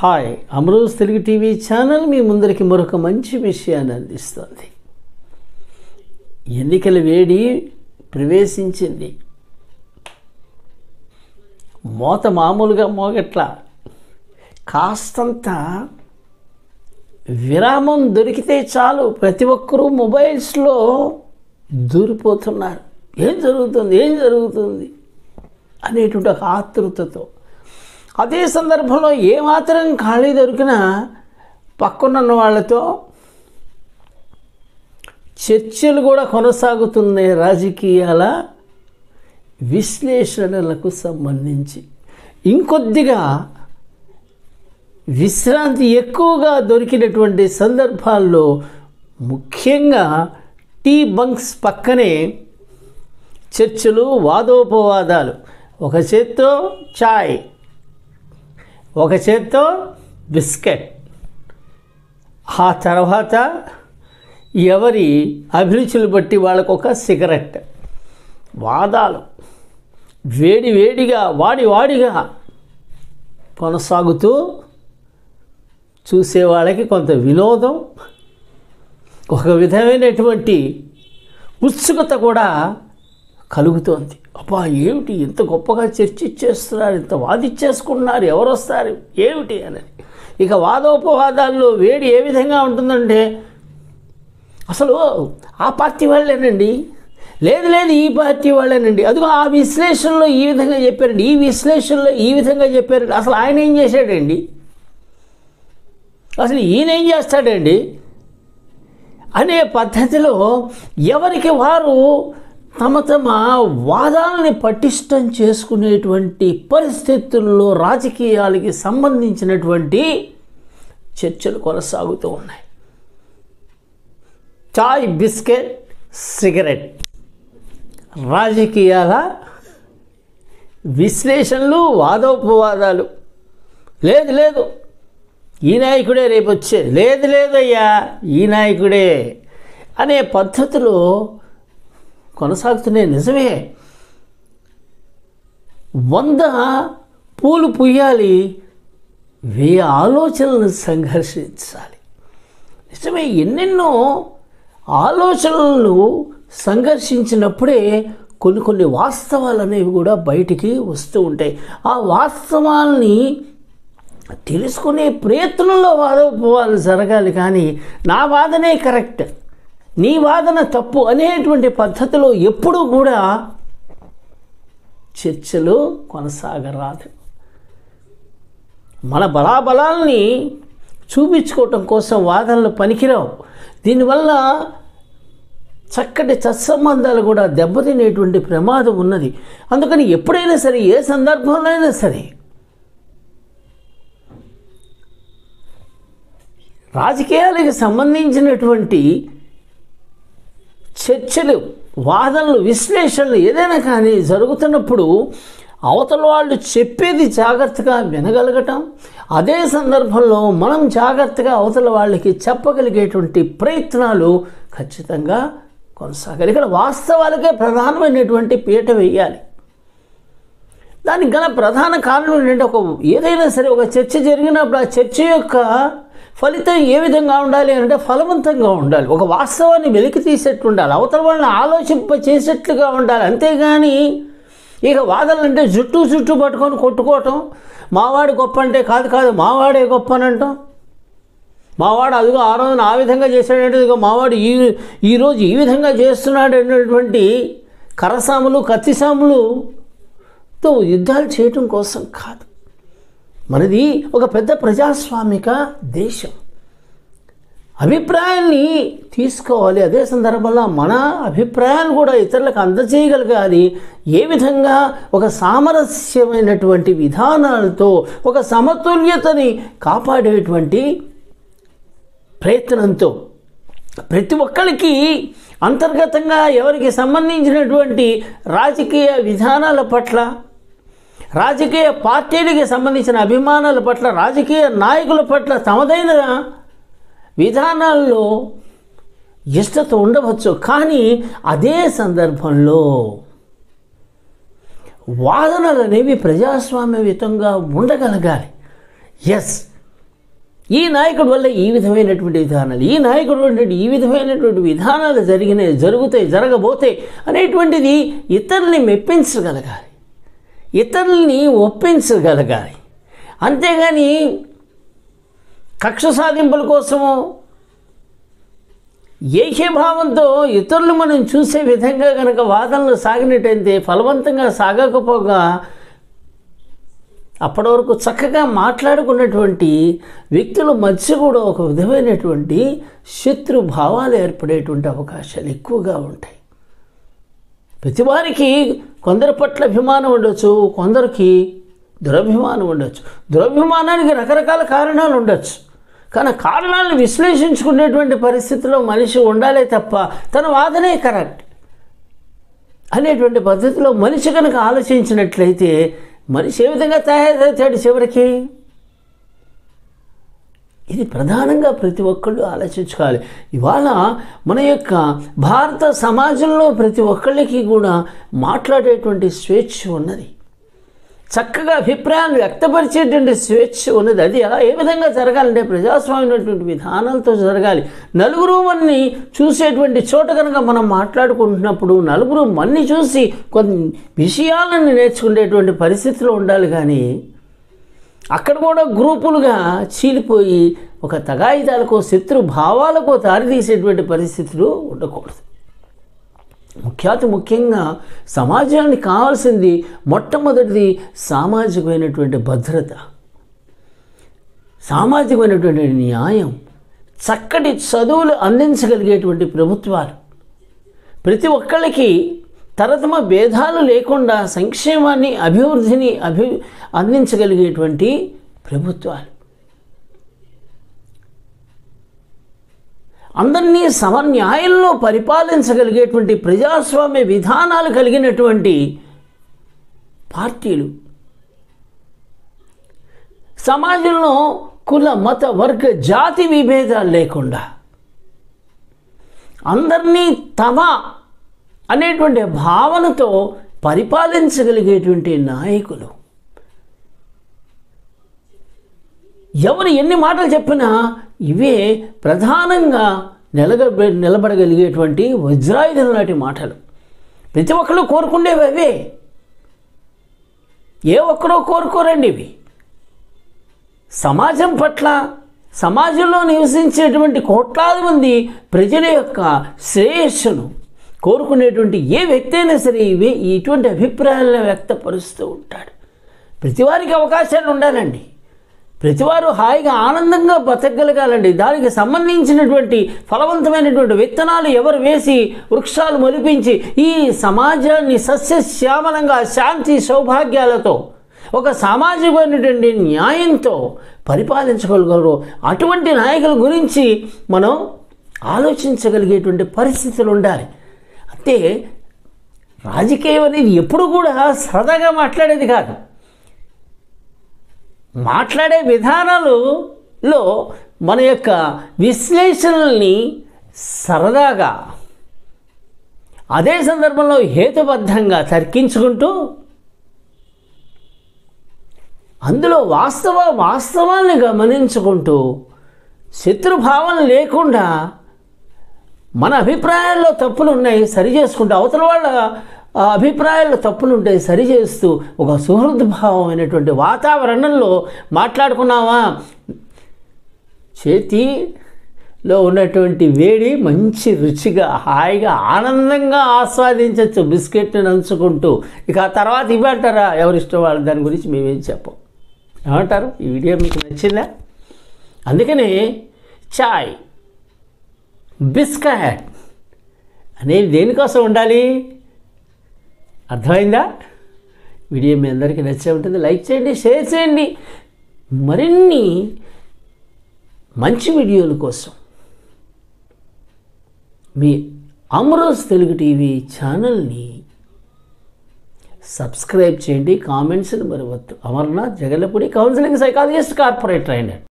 Hi అమరోజ్ Telugu TV channel మీ ముందరికి మరొక మంచి విషయాన్ని అందిస్తుంది. ఎన్నికల వేడి ప్రవేశించింది. మోత మామూలుగా మోగట్లా, కాస్తంత విరామం దొరికితే చాలు ప్రతి ఒక్కరూ మొబైల్స్లో దూరిపోతున్నారు. ఏం జరుగుతుంది అనేటువంటి ఒక ఆతృతతో. అదే సందర్భంలో ఏమాత్రం ఖాళీ దొరికినా పక్కనున్న వాళ్ళతో చర్చలు కూడా కొనసాగుతున్నాయి. రాజకీయాల విశ్లేషణలకు సంబంధించి ఇంకొద్దిగా విశ్రాంతి ఎక్కువగా దొరికినటువంటి సందర్భాల్లో, ముఖ్యంగా టీ బంక్స్ పక్కనే చర్చలు, వాదోపవాదాలు. ఒక చేత్తో చాయ్, ఒక చేత్తో బిస్కెట్, ఆ తర్వాత ఎవరి అభిరుచులు బట్టి వాళ్ళకొక సిగరెట్. వాదాలు వేడిగా వాడిగా కొనసాగుతూ చూసేవాళ్ళకి కొంత వినోదం, ఒక విధమైనటువంటి ఉత్సుకత కూడా కలుగుతోంది. అబ్బా, ఏమిటి ఇంత గొప్పగా చర్చించేస్తున్నారు, ఇంత వాదిచ్చేసుకుంటున్నారు, ఎవరు వస్తారు ఏమిటి అని. ఇక వాదోపవాదాల్లో వేడి ఏ విధంగా ఉంటుందంటే, అసలు ఆ పార్టీ వాళ్ళేనండి, లేదు ఈ పార్టీ వాళ్ళేనండి, అదిగో ఆ విశ్లేషణలో ఈ విధంగా చెప్పారండి, ఈ విశ్లేషణలో ఈ విధంగా చెప్పారండి, అసలు ఆయన ఏం చేశాడండి, అసలు ఈయన ఏం చేస్తాడండి అనే పద్ధతిలో ఎవరికి వారు తమ వాదాలని పటిష్టం చేసుకునేటువంటి పరిస్థితుల్లో రాజకీయాలకి సంబంధించినటువంటి చర్చలు కొనసాగుతూ ఉన్నాయి. చాయ్, బిస్కెట్, సిగరెట్, రాజకీయాల విశ్లేషణలు, వాదోపవాదాలు. లేదు ఈ నాయకుడే రేపు వచ్చేది, లేదయ్యా ఈ నాయకుడే అనే పద్ధతిలో కొనసాగుతున్నాయి. నిజమే, 100 పూలు పుయ్యాలి, 1000 ఆలోచనలను సంఘర్షించాలి. నిజమే, ఎన్నెన్నో ఆలోచనలు సంఘర్షించినప్పుడే కొన్ని వాస్తవాలు అనేవి కూడా బయటికి వస్తూ ఉంటాయి. ఆ వాస్తవాల్ని తెలుసుకునే ప్రయత్నంలో వాదోపవాదాలు జరగాలి, కానీ నా వాదనే కరెక్ట్, నీ వాదన తప్పు అనేటువంటి పద్ధతిలో ఎప్పుడూ కూడా చర్చలు కొనసాగరాదు. మన బలాబలాల్ని చూపించుకోవటం కోసం వాదనలు పనికిరావు. దీనివల్ల చక్కటి సత్సంబంధాలు కూడా దెబ్బతినేటువంటి ప్రమాదం ఉన్నది. అందుకని ఎప్పుడైనా సరే, ఏ సందర్భంలో అయినా సరే, రాజకీయాలకు సంబంధించినటువంటి చర్చలు, వాదనలు, విశ్లేషణలు ఏదైనా కానీ జరుగుతున్నప్పుడు అవతల వాళ్ళు చెప్పేది జాగ్రత్తగా వినగలగటం, అదే సందర్భంలో మనం జాగ్రత్తగా అవతల వాళ్ళకి చెప్పగలిగేటువంటి ప్రయత్నాలు ఖచ్చితంగా కొనసాగాలి. ఇక్కడ వాస్తవాలకే ప్రధానమైనటువంటి పీట వేయాలి. దానికి గల ప్రధాన కారణం ఏంటంటే, ఏదైనా సరే ఒక చర్చ జరిగినప్పుడు ఆ చర్చ యొక్క ఫలితం ఏ విధంగా ఉండాలి అంటే ఫలవంతంగా ఉండాలి. ఒక వాస్తవాన్ని వెలికి తీసేట్టు ఉండాలి, అవతల వాళ్ళని ఆలోచింప చేసేట్లుగా ఉండాలి. అంతేగాని ఇక వాదనలు అంటే జుట్టు పట్టుకొని కొట్టుకోవటం, మావాడు గొప్ప అంటే కాదు మావాడే గొప్ప అని అంటాం, మావాడు అదిగో ఆ రోజున ఆ విధంగా చేశాడంటే ఇదిగో మావాడు ఈరోజు ఈ విధంగా చేస్తున్నాడు అనేటువంటి కరసాములు, కత్తిసాములుతో యుద్ధాలు చేయటం కోసం కాదు. మనది ఒక పెద్ద ప్రజాస్వామిక దేశం. అభిప్రాయాన్ని తీసుకోవాలి, అదే సందర్భంలో మన అభిప్రాయాలు కూడా ఇతరులకు అందజేయగలగాలి. ఏ విధంగా ఒక సామరస్యమైనటువంటి విధానాలతో ఒక సమతుల్యతని కాపాడేటువంటి ప్రయత్నంతో ప్రతి ఒక్కరికి అంతర్గతంగా ఎవరికి సంబంధించినటువంటి రాజకీయ విధానాల పట్ల, రాజకీయ పార్టీలకి సంబంధించిన అభిమానాల పట్ల, రాజకీయ నాయకుల పట్ల తమదైన విధానాల్లో ఇష్టత ఉండవచ్చు. కానీ అదే సందర్భంలో వాదనలు అనేవి ప్రజాస్వామ్యయుతంగా ఉండగలగాలి. ఎస్, ఈ నాయకుడి వల్ల ఈ విధమైనటువంటి విధానాలు, ఈ నాయకుడు ఈ విధమైనటువంటి విధానాలు జరుగుతాయి, జరగబోతాయి అనేటువంటిది ఇతరుల్ని మెప్పించగలగాలి, ఇతరుల్ని ఒప్పించగలగాలి. అంతేగాని కక్ష సాధింపుల కోసము ఏకీభావంతో ఇతరులు మనం చూసే విధంగా కనుక వాదనలు సాగినట్టయితే ఫలవంతంగా సాగకపోగా అప్పటి వరకు చక్కగా మాట్లాడుకున్నటువంటి వ్యక్తుల మధ్య కూడా ఒక విధమైనటువంటి శత్రు భావాలు ఏర్పడేటువంటి అవకాశాలు ఎక్కువగా ఉంటాయి. ప్రతివారికి కొందరి పట్ల అభిమానం ఉండొచ్చు, కొందరికి దురభిమానం ఉండొచ్చు. దురభిమానానికి రకరకాల కారణాలు ఉండొచ్చు. కానీ కారణాలను విశ్లేషించుకునేటువంటి పరిస్థితిలో మనిషి ఉండాలే తప్ప తన వాదనే కరెక్ట్ అనేటువంటి పద్ధతిలో మనిషి కనుక ఆలోచించినట్లయితే మనిషి ఏ విధంగా తయారవుతాడు చివరికి? ఇది ప్రధానంగా ప్రతి ఒక్కళ్ళు ఆలోచించుకోవాలి. ఇవాళ మన యొక్క భారత సమాజంలో ప్రతి ఒక్కళ్ళకి కూడా మాట్లాడేటువంటి స్వేచ్ఛ ఉన్నది, చక్కగా అభిప్రాయాలు వ్యక్తపరిచేటువంటి స్వేచ్ఛ ఉన్నది. అది ఏ విధంగా జరగాలంటే ప్రజాస్వామ్యమైనటువంటి విధానాలతో జరగాలి. నలుగురు మన్ని చూసేటువంటి చోట కనుక మనం మాట్లాడుకుంటున్నప్పుడు నలుగురు మన్ని చూసి కొన్ని విషయాలను నేర్చుకునేటువంటి పరిస్థితిలో ఉండాలి. కానీ అక్కడ కూడా గ్రూపులుగా చీలిపోయి ఒక తగాయిదాలకో శత్రు భావాలకో దారితీసేటువంటి పరిస్థితులు ఉండకూడదు. ముఖ్యంగా సమాజానికి కావాల్సింది మొట్టమొదటిది సామాజికమైనటువంటి భద్రత, సామాజికమైనటువంటి న్యాయం, చక్కటి చదువులు అందించగలిగేటువంటి ప్రభుత్వాలు, ప్రతి ఒక్కళ్ళకి తరతమ భేదాలు లేకుండా సంక్షేమాన్ని అభివృద్ధిని అందించగలిగేటువంటి ప్రభుత్వాలు, అందరినీ సమన్యాయంలో పరిపాలించగలిగేటువంటి ప్రజాస్వామ్య విధానాలు కలిగినటువంటి పార్టీలు, సమాజంలో కుల మత వర్గ జాతి విభేదాలు లేకుండా అందరినీ తమ అనేటువంటి భావనతో పరిపాలించగలిగేటువంటి నాయకులు, ఎవరు ఎన్ని మాటలు చెప్పినా ఇవే ప్రధానంగా నిలబడగలిగేటువంటి వజ్రాయుధం లాంటి మాటలు. ప్రతి ఒక్కరు కోరుకుండేవి అవే, ఏ ఒక్కరో కోరుకోరండి ఇవి. సమాజం పట్ల, సమాజంలో నివసించేటువంటి కోట్లాది మంది ప్రజల యొక్క శ్రేయస్సును కోరుకునేటువంటి ఏ వ్యక్తి అయినా సరే ఇటువంటి అభిప్రాయాలను వ్యక్తపరుస్తూ ఉంటాడు. ప్రతివారికి అవకాశాలు ఉండాలండి, ప్రతివారు హాయిగా ఆనందంగా బతకగలగాలండి. దానికి సంబంధించినటువంటి ఫలవంతమైనటువంటి విత్తనాలు ఎవరు వేసి వృక్షాలు మొలిపించి ఈ సమాజాన్ని సస్యశ్యామలంగా శాంతి సౌభాగ్యాలతో ఒక సామాజికమైనటువంటి న్యాయంతో పరిపాలించగలగలరు. అటువంటి నాయకుల గురించి మనం ఆలోచించగలిగేటువంటి పరిస్థితులు ఉండాలి. అంటే రాజకీయం అనేది ఎప్పుడు కూడా సరదాగా మాట్లాడేది కాదు. మాట్లాడే విధానాలలో మన యొక్క విశ్లేషణల్ని సరదాగా, అదే సందర్భంలో హేతుబద్ధంగా తర్కించుకుంటూ అందులో వాస్తవాల్ని గమనించుకుంటూ శత్రుభావం లేకుండా మన అభిప్రాయాల్లో తప్పులు ఉన్నాయి సరి చేసుకుంటూ, అవతల వాళ్ళ అభిప్రాయాల్లో తప్పులు ఉంటాయి సరి చేస్తూ ఒక సుహృద్భావమైనటువంటి వాతావరణంలో మాట్లాడుకున్నావా, చేతిలో ఉన్నటువంటి వేడి మంచి రుచిగా హాయిగా ఆనందంగా ఆస్వాదించవచ్చు బిస్కెట్ని నంచుకుంటూ. ఇక ఆ తర్వాత ఇవ్వంటారా ఎవరిష్టం వాళ్ళు, దాని గురించి మేమేం చెప్పం. ఏమంటారు? ఈ వీడియో మీకు నచ్చిందా? అందుకనే చాయ్ బిస్కెట్ అనేది దేనికోసం ఉండాలి, అర్థమైందా? వీడియో మీ అందరికీ నచ్చే ఉంటుంది. లైక్ చేయండి, షేర్ చేయండి. మరిన్ని మంచి వీడియోల కోసం మీ అమరోజ్ తెలుగు టీవీ ఛానల్ని సబ్స్క్రైబ్ చేయండి. కామెంట్స్ని మరవద్దు. Amarnath Jagalapudi, counselling psychologist, corporate trainer.